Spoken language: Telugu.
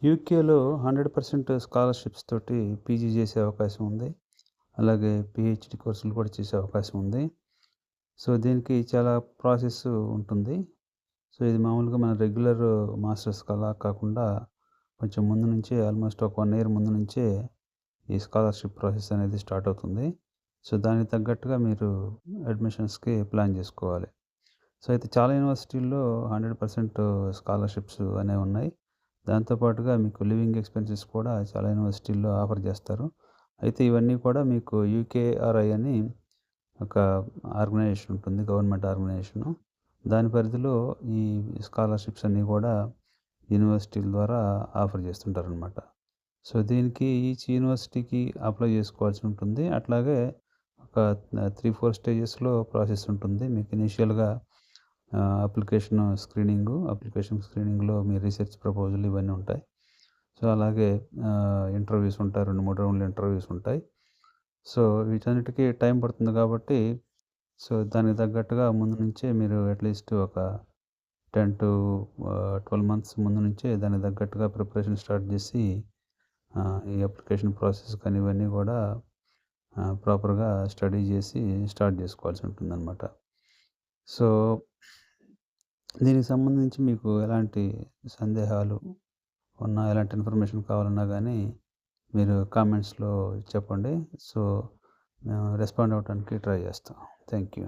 యూకేలో 100% స్కాలర్‌షిప్స్ తోటి పీజీ చేసే అవకాశం ఉంది. అలాగే పీహెచ్‌డీ కోర్సులు కూడా చేసే అవకాశం ఉంది. సో, దీనికి చాలా ప్రాసెస్ ఉంటుంది. సో, ఇది మామూలుగా మన రెగ్యులర్ మాస్టర్స్‌కి అలా కాకుండా కొంచెం ముందు నుంచే ఆల్మోస్ట్ ఒక 1 ఇయర్ ముందు నుంచే ఈ స్కాలర్‌షిప్ ప్రాసెస్ అనేది స్టార్ట్ అవుతుంది. సో, దానికి తగ్గట్టుగా మీరు అడ్మిషన్స్‌కి ప్లాన్ చేసుకోవాలి. సో, అయితే చాలా యూనివర్సిటీల్లో 100% స్కాలర్‌షిప్స్ అనేవున్నాయి. దాంతో పాటుగా మీకు లివింగ్ ఎక్స్‌పెన్సెస్ కూడా చాలా యూనివర్సిటీల్లో ఆఫర్ చేస్తారు. అయితే ఇవన్నీ కూడా మీకు యూకేఆర్ఐ అని ఒక ఆర్గనైజేషన్ ఉంటుంది. Government organisation. దాని పరిధిలో ఈ స్కాలర్‌షిప్స్ అన్నీ కూడా యూనివర్సిటీల ద్వారా ఆఫర్ చేస్తుంటారనమాట. సో, దీనికి ఈచ్ యూనివర్సిటీకి అప్లై చేసుకోవాల్సి ఉంటుంది. అట్లాగే ఒక 3, 4 స్టేజెస్‌లో ప్రాసెస్ ఉంటుంది. మీకు ఇనీషియల్‌గా అప్లికేషన్ స్క్రీనింగ్‌లో మీ రీసెర్చ్ ప్రపోజల్ ఇవన్నీ ఉంటాయి. సో, అలాగే ఇంటర్వ్యూస్ ఉంటాయి. 2, 3 రౌండ్‌ల ఇంటర్వ్యూస్ ఉంటాయి. సో, వీటన్నిటికి టైం పడుతుంది కాబట్టి, సో, దానికి తగ్గట్టుగా ముందు నుంచే మీరు అట్‌లీస్ట్ ఒక 10-12 మంత్స్ ముందు నుంచే దానికి తగ్గట్టుగా ప్రిపరేషన్ స్టార్ట్ చేసి ఈ అప్లికేషన్ ప్రాసెస్ కానీ ఇవన్నీ కూడా ప్రాపర్‌గా స్టడీ చేసి స్టార్ట్ చేసుకోవాల్సి ఉంటుందనమాట. సో, దీనికి సంబంధించి మీకు ఎలాంటి సందేహాలు ఉన్నా, ఎలాంటి ఇన్ఫర్మేషన్ కావాలన్నా గానీ మీరు కామెంట్స్‌లో చెప్పండి. సో, మేము రెస్పాండ్ అవ్వటానికి ట్రై చేస్తాం. Thank you.